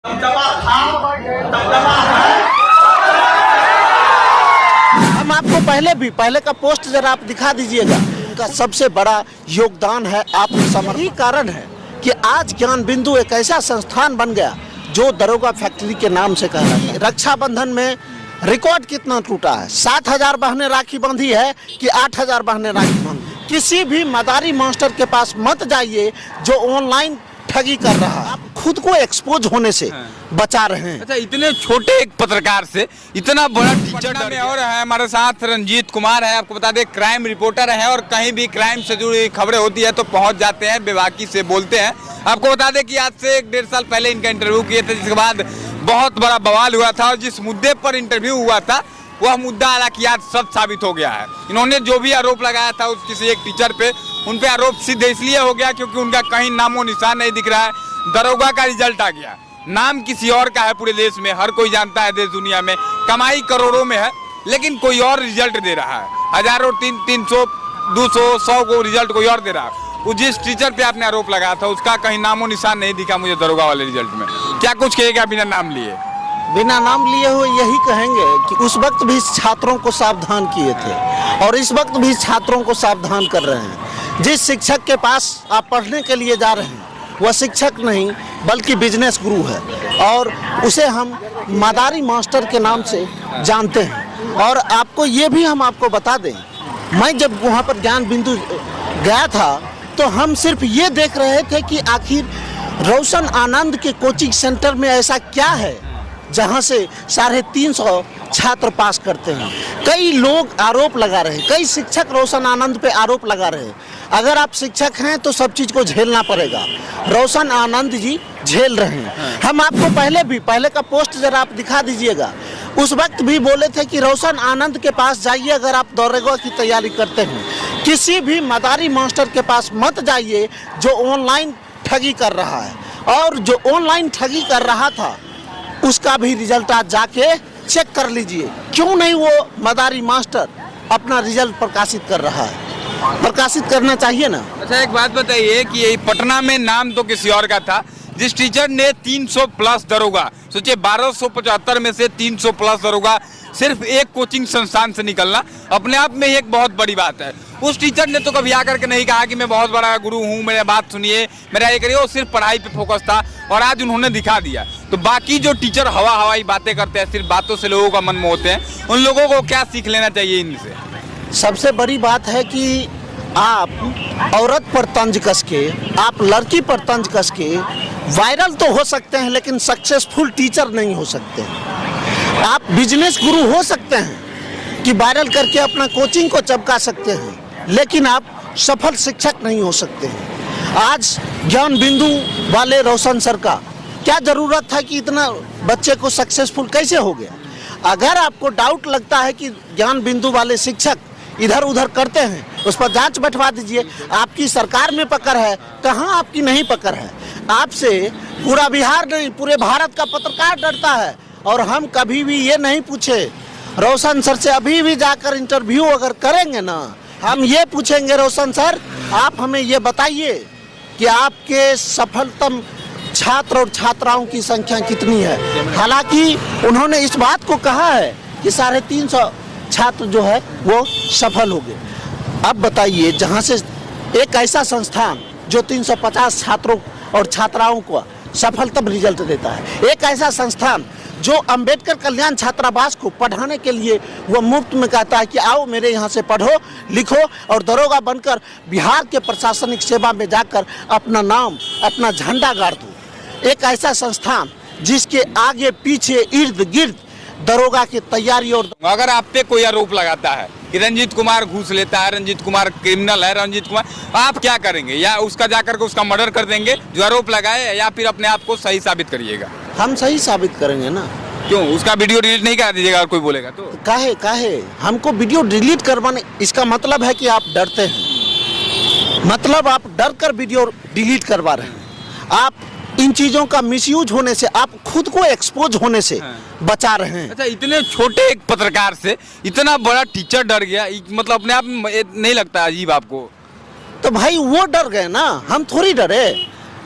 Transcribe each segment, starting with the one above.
दबदबा था, दबदबा है। हम आपको पहले का पोस्ट जरा आप दिखा दीजिएगा। उनका सबसे बड़ा योगदान है आत्मसमर्पण। यही कारण है कि आज ज्ञान बिंदु एक ऐसा संस्थान बन गया जो दरोगा फैक्ट्री के नाम से कह रहा है। रक्षाबंधन में रिकॉर्ड कितना टूटा है? 7,000 बहनें राखी बांधी है कि 8,000 बहनें राखी बांधी। किसी भी मदारी मास्टर के पास मत जाइए जो ऑनलाइन ठगी कर रहा है। आप खुद को एक्सपोज होने से बचा रहे हैं। अच्छा, इतने छोटे एक पत्रकार से इतना बड़ा टीचर में और है हमारे साथ रंजीत कुमार है। आपको बता दें क्राइम रिपोर्टर है और कहीं भी क्राइम से जुड़ी खबरें होती है तो पहुंच जाते हैं, बेबाकी से बोलते हैं। आपको बता दें कि आज से 1-1.5 साल पहले इनका इंटरव्यू किए थे, जिसके बाद बहुत बड़ा बवाल हुआ था और जिस मुद्दे पर इंटरव्यू हुआ था वह मुद्दा हालांकि आज सच साबित हो गया है। इन्होंने जो भी आरोप लगाया था उस किसी एक टीचर पे, उन पे आरोप सिद्ध इसलिए हो गया क्योंकि उनका कहीं नामो निशान नहीं दिख रहा है। दरोगा का रिजल्ट आ गया, नाम किसी और का है पूरे देश में, हर कोई जानता है देश दुनिया में, कमाई करोड़ों में है, लेकिन कोई और रिजल्ट दे रहा है। हजारों 300, 200, 100 को रिजल्ट कोई और दे रहा है। वो जिस टीचर पे आपने आरोप लगाया था उसका कहीं नामो निशान नहीं दिखा मुझे दरोगा वाले रिजल्ट में। क्या कुछ कहेगा बिना नाम लिए? बिना नाम लिए हुए यही कहेंगे कि उस वक्त भी छात्रों को सावधान किए थे और इस वक्त भी छात्रों को सावधान कर रहे हैं। जिस शिक्षक के पास आप पढ़ने के लिए जा रहे हैं वह शिक्षक नहीं बल्कि बिजनेस गुरु है और उसे हम मदारी मास्टर के नाम से जानते हैं। और आपको ये भी हम आपको बता दें, मैं जब वहाँ पर ज्ञान बिंदु गया था तो हम सिर्फ ये देख रहे थे कि आखिर रोशन आनंद के कोचिंग सेंटर में ऐसा क्या है जहाँ से 350 छात्र पास करते हैं। कई लोग आरोप लगा रहे हैं, कई शिक्षक रोशन आनंद पे आरोप लगा रहे हैं। अगर आप शिक्षक हैं तो सब चीज़ को झेलना पड़ेगा। रोशन आनंद जी झेल रहे हैं। हम आपको पहले का पोस्ट जरा आप दिखा दीजिएगा। उस वक्त भी बोले थे कि रोशन आनंद के पास जाइए अगर आप दरोगा की तैयारी करते हैं। किसी भी मदारी मास्टर के पास मत जाइए जो ऑनलाइन ठगी कर रहा है। और जो ऑनलाइन ठगी कर रहा था उसका भी रिजल्ट आज जाके चेक कर लीजिए। क्यों नहीं वो मदारी मास्टर अपना रिजल्ट प्रकाशित कर रहा है? प्रकाशित करना चाहिए ना। अच्छा, एक बात बताइए कि ये पटना में नाम तो किसी और का था, जिस टीचर ने 300 प्लस दरोगा, सोचिए 1275 में से 300 प्लस दरोगा सिर्फ एक कोचिंग संस्थान से निकलना अपने आप में ही एक बहुत बड़ी बात है। उस टीचर ने तो कभी आकर के नहीं कहा कि मैं बहुत बड़ा गुरु हूँ, मेरी बात सुनिए, मेरा ये करिए। वो सिर्फ पढ़ाई पे फोकस था और आज उन्होंने दिखा दिया। तो बाकी जो टीचर हवाई बातें करते हैं, सिर्फ बातों से लोगों का मन मोहते हैं, उन लोगों को क्या सीख लेना चाहिए इनसे? सबसे बड़ी बात है कि आप औरत पर तंज कस के, आप लड़की पर तंज कस के वायरल तो हो सकते हैं लेकिन सक्सेसफुल टीचर नहीं हो सकते। आप बिजनेस गुरु हो सकते हैं कि वायरल करके अपना कोचिंग को चमका सकते हैं, लेकिन आप सफल शिक्षक नहीं हो सकते हैं। आज ज्ञान बिंदु वाले रोशन सर का क्या ज़रूरत था कि इतना बच्चे को सक्सेसफुल कैसे हो गया? अगर आपको डाउट लगता है कि ज्ञान बिंदु वाले शिक्षक इधर उधर करते हैं, उस पर जांच बैठवा दीजिए। आपकी सरकार में पकड़ है, कहाँ आपकी नहीं पकड़ है? आपसे पूरा बिहार नहीं पूरे भारत का पत्रकार डरता है। और हम कभी भी ये नहीं पूछे रोशन सर से, अभी भी जाकर इंटरव्यू अगर करेंगे ना, हम ये पूछेंगे रोशन सर आप हमें ये बताइए कि आपके सफलतम छात्र और छात्राओं की संख्या कितनी है। हालांकि उन्होंने इस बात को कहा है कि 350 छात्र जो है वो सफल हो गए। अब बताइए, जहाँ से एक ऐसा संस्थान जो 350 छात्रों और छात्राओं को सफलतम रिजल्ट देता है, एक ऐसा संस्थान जो अंबेडकर कल्याण छात्रावास को पढ़ाने के लिए वो मुफ्त में कहता है कि आओ मेरे यहाँ से पढ़ो लिखो और दरोगा बनकर बिहार के प्रशासनिक सेवा में जाकर अपना नाम अपना झंडा गाड़ दो। एक ऐसा संस्थान जिसके आगे पीछे इर्द गिर्द दरोगा की तैयारी। और अगर आप पे कोई आरोप लगाता है कि रंजीत कुमार घूस लेता है, रंजीत कुमार क्रिमिनल है, रंजीत कुमार, आप क्या करेंगे? या उसका जाकर के उसका मर्डर कर देंगे जो आरोप लगाए, या फिर अपने आप को सही साबित करिएगा? हम सही साबित करेंगे ना। क्यों उसका वीडियो डिलीट नहीं कर दीजिएगा अगर कोई बोलेगा तो? काहे हमको वीडियो डिलीट करवाने, इसका मतलब है कि आप डरते हैं, मतलब आप डर कर वीडियो डिलीट करवा रहे हैं। आप इन चीज़ों का मिसयूज होने से, आप खुद को एक्सपोज होने से बचा रहे हैं। अच्छा, इतने छोटे एक पत्रकार से इतना बड़ा टीचर डर गया, मतलब अपने आप में नहीं लगता अजीब आपको? तो भाई वो डर गए ना, हम थोड़ी डरे।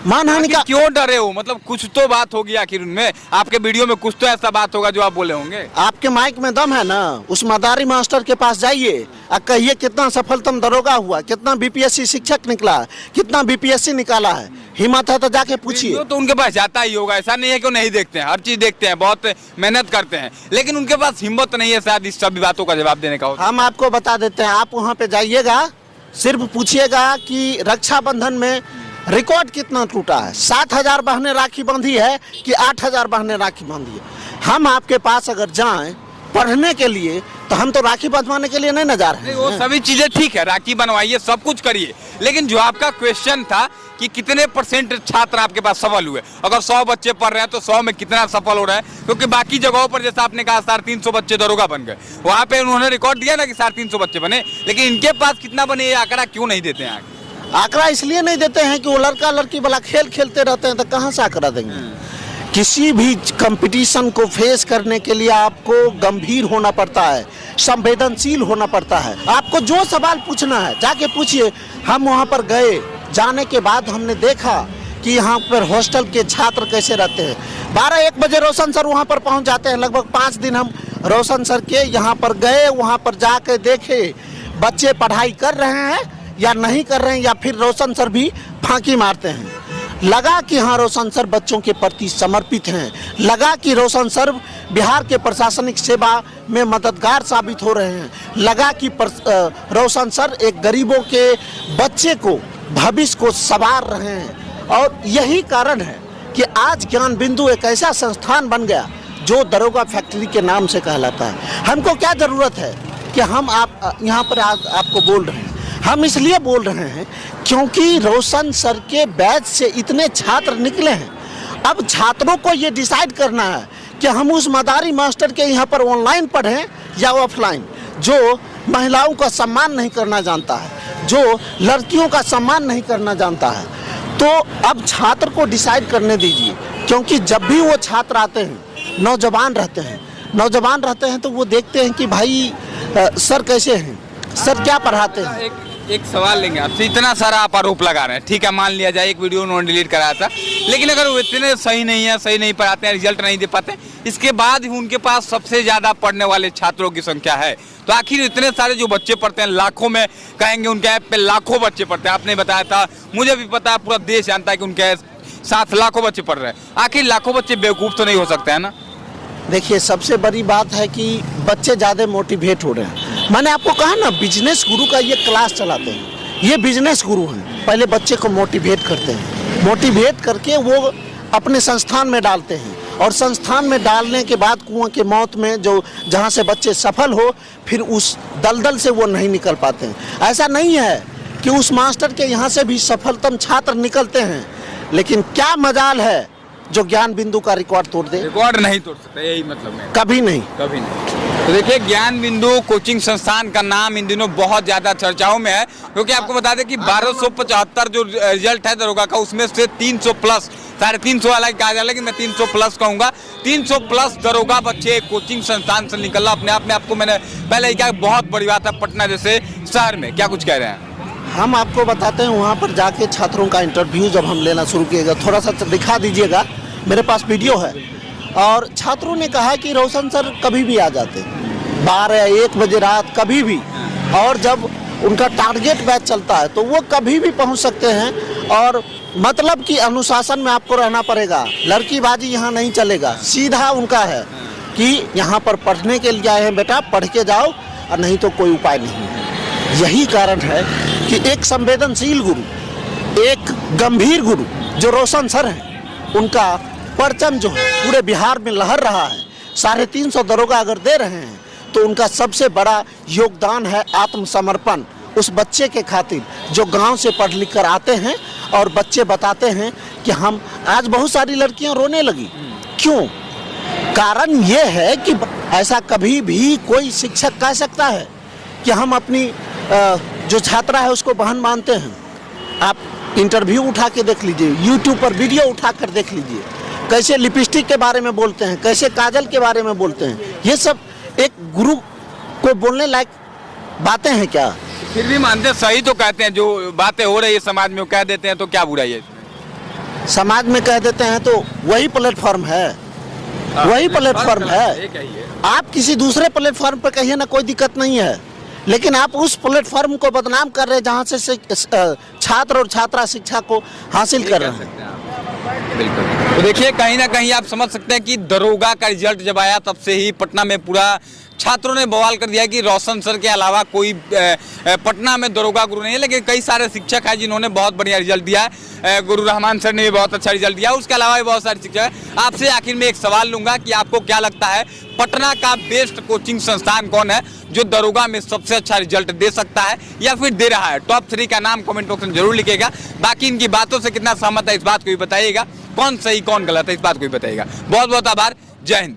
मानहानि का क्यों डरे हो? मतलब कुछ तो बात होगी आखिर उनमें, आपके वीडियो में कुछ तो ऐसा बात होगा जो आप बोले होंगे। आपके माइक में दम है ना, उस मदारी मास्टर के पास जाइए और कहिए कितना सफलतम दरोगा हुआ, कितना बीपीएससी शिक्षक निकला, कितना बीपीएससी निकाला है। हिम्मत है तो जाके पूछिए। तो उनके पास जाता ही होगा, ऐसा नहीं है कि वो नहीं देखते हैं, हर चीज देखते हैं, बहुत मेहनत करते हैं, लेकिन उनके पास हिम्मत नहीं है शायद इस सभी बातों का जवाब देने का। हम आपको बता देते हैं, आप वहाँ पे जाइएगा, सिर्फ पूछिएगा कि रक्षाबंधन में रिकॉर्ड कितना टूटा है। 7,000 बहनें राखी बांधी है कि 8,000 बहनें राखी बांधी है। हम आपके पास अगर जाएं पढ़ने के लिए तो हम तो राखी बंधवाने के लिए नहीं न जा रहे हैं। वो सभी चीजें ठीक है, राखी बनवाइए, सब कुछ करिए, लेकिन जो आपका क्वेश्चन था कि कितने परसेंट छात्र आपके पास सफल हुए, अगर 100 बच्चे पढ़ रहे हैं तो 100 में कितना सफल हो रहा है? क्योंकि बाकी जगहों पर जैसा आपने कहा 350 बच्चे दरोगा बन गए, वहाँ पे उन्होंने रिकॉर्ड दिया ना कि 350 बच्चे बने, लेकिन इनके पास कितना बने ये आंकड़ा क्यों नहीं देते हैं? आंकड़ा इसलिए नहीं देते हैं कि वो लड़का लड़की वाला खेल खेलते रहते हैं, तो कहाँ से आंकड़ा देंगे? किसी भी कंपटीशन को फेस करने के लिए आपको गंभीर होना पड़ता है, संवेदनशील होना पड़ता है। आपको जो सवाल पूछना है जाके पूछिए। हम वहाँ पर गए, जाने के बाद हमने देखा कि यहाँ पर हॉस्टल के छात्र कैसे रहते हैं। 12-1 बजे रोशन सर वहाँ पर पहुँच जाते हैं। लगभग 5 दिन हम रोशन सर के यहाँ पर गए, वहाँ पर जाके देखे बच्चे पढ़ाई कर रहे हैं या नहीं कर रहे हैं, या फिर रोशन सर भी फांकी मारते हैं। लगा कि हाँ रोशन सर बच्चों के प्रति समर्पित हैं, लगा कि रोशन सर बिहार के प्रशासनिक सेवा में मददगार साबित हो रहे हैं, लगा कि रोशन सर एक गरीबों के बच्चे को भविष्य को संवार रहे हैं। और यही कारण है कि आज ज्ञान बिंदु एक ऐसा संस्थान बन गया जो दरोगा फैक्ट्री के नाम से कहलाता है। हमको क्या ज़रूरत है कि हम आप यहाँ पर आपको बोल रहे हैं? हम इसलिए बोल रहे हैं क्योंकि रोशन सर के बैच से इतने छात्र निकले हैं। अब छात्रों को ये डिसाइड करना है कि हम उस मदारी मास्टर के यहाँ पर ऑनलाइन पढ़ें या ऑफलाइन, जो महिलाओं का सम्मान नहीं करना जानता है, जो लड़कियों का सम्मान नहीं करना जानता है। तो अब छात्र को डिसाइड करने दीजिए, क्योंकि जब भी वो छात्र आते हैं नौजवान रहते हैं तो वो देखते हैं कि भाई सर कैसे हैं, सर क्या पढ़ाते हैं। एक सवाल लेंगे आपसे, इतना सारा आप आरोप लगा रहे हैं, ठीक है मान लिया जाए एक वीडियो उन्होंने डिलीट कराया था, लेकिन अगर वो इतने सही नहीं पढ़ाते हैं, रिजल्ट नहीं दे पाते, इसके बाद भी उनके पास सबसे ज्यादा पढ़ने वाले छात्रों की संख्या है, तो आखिर इतने सारे जो बच्चे पढ़ते हैं, लाखों में कहेंगे उनके ऐप पे लाखों बच्चे पढ़ते हैं, आपने बताया था, मुझे भी पता है, पूरा देश जानता है कि उनके साथ लाखों बच्चे पढ़ रहे हैं, आखिर लाखों बच्चे बेवकूफ़ तो नहीं हो सकते हैं ना? देखिए सबसे बड़ी बात है कि बच्चे ज़्यादा मोटिवेट हो रहे हैं। मैंने आपको कहा ना, बिजनेस गुरु का ये क्लास चलाते हैं, ये बिजनेस गुरु हैं। पहले बच्चे को मोटिवेट करते हैं, मोटिवेट करके वो अपने संस्थान में डालते हैं, और संस्थान में डालने के बाद कुआं के मौत में जो जहाँ से बच्चे सफल हो, फिर उस दलदल से वो नहीं निकल पाते हैं। ऐसा नहीं है कि उस मास्टर के यहाँ से भी सफलतम छात्र निकलते हैं, लेकिन क्या मजाल है जो ज्ञान बिंदु का रिकॉर्ड तोड़ दे। रिकॉर्ड नहीं तोड़ सकते, यही मतलब है, कभी नहीं। तो देखिए ज्ञान बिंदु कोचिंग संस्थान का नाम इन दिनों बहुत ज्यादा चर्चाओं में है, क्योंकि आपको बता दें कि 1275 जो रिजल्ट है दरोगा का, उसमें से 300 प्लस, 350 वाला कहा जाए, लेकिन मैं 300 प्लस कहूँगा, 300 प्लस दरोगा बच्चे कोचिंग संस्थान से निकलना अपने आप में, आपको मैंने पहले ही कहा बहुत बड़ी बात है। पटना जैसे शहर में क्या कुछ कह रहे हैं? हम आपको बताते हैं, वहाँ पर जाके छात्रों का इंटरव्यू जब हम लेना शुरू किएगा, थोड़ा सा दिखा दीजिएगा, मेरे पास वीडियो है। और छात्रों ने कहा कि रोशन सर कभी भी आ जाते, 12-1 बजे रात कभी भी, और जब उनका टारगेट बैच चलता है तो वो कभी भी पहुंच सकते हैं। और मतलब कि अनुशासन में आपको रहना पड़ेगा, लड़कीबाजी यहाँ नहीं चलेगा। सीधा उनका है कि यहाँ पर पढ़ने के लिए आए हैं बेटा, पढ़ के जाओ, और नहीं तो कोई उपाय नहीं है। यही कारण है कि एक संवेदनशील गुरु, एक गंभीर गुरु जो रोशन सर हैं, उनका परचम जो है पूरे बिहार में लहर रहा है। 350 दरोगा अगर दे रहे हैं तो उनका सबसे बड़ा योगदान है आत्मसमर्पण उस बच्चे के खातिर जो गांव से पढ़ लिख कर आते हैं। और बच्चे बताते हैं कि हम आज बहुत सारी लड़कियां रोने लगी, क्यों? कारण ये है कि ऐसा कभी भी कोई शिक्षक कह सकता है कि हम अपनी जो छात्रा है उसको बहन मानते हैं? आप इंटरव्यू उठा के देख लीजिए, यूट्यूब पर वीडियो उठा कर देख लीजिए, कैसे लिपस्टिक के बारे में बोलते हैं, कैसे काजल के बारे में बोलते हैं। ये सब एक गुरु को बोलने लायक बातें हैं क्या? फिर भी मानते, सही तो कहते हैं, जो बातें हो रही है समाज में वो कह देते हैं, तो क्या बुराई है इसमें? समाज में कह देते हैं तो वही प्लेटफॉर्म है, वही प्लेटफॉर्म है। आप किसी दूसरे प्लेटफॉर्म पर कहिए ना, कोई दिक्कत नहीं है, लेकिन आप उस प्लेटफॉर्म को बदनाम कर रहे हैं जहाँ से छात्र और छात्रा शिक्षा को हासिल कर रहे हैं। बिल्कुल। तो देखिए कहीं ना कहीं आप समझ सकते हैं कि दरोगा का रिजल्ट जब आया तब से ही पटना में पूरा छात्रों ने बवाल कर दिया कि रोशन सर के अलावा कोई पटना में दरोगा गुरु नहीं है, लेकिन कई सारे शिक्षक हैं जिन्होंने बहुत बढ़िया रिजल्ट दिया है। गुरु रहमान सर ने भी बहुत अच्छा रिजल्ट दिया, उसके अलावा भी बहुत सारे शिक्षक हैं। आपसे आखिर में एक सवाल लूंगा कि आपको क्या लगता है पटना का बेस्ट कोचिंग संस्थान कौन है जो दरोगा में सबसे अच्छा रिजल्ट दे सकता है या फिर दे रहा है? टॉप 3 का नाम कमेंट बॉक्स में जरूर लिखिएगा। बाकी इनकी बातों से कितना सहमत है इस बात को भी बताइएगा, कौन सही कौन गलत है इस बात को भी बताइएगा। बहुत बहुत आभार, जय हिंद।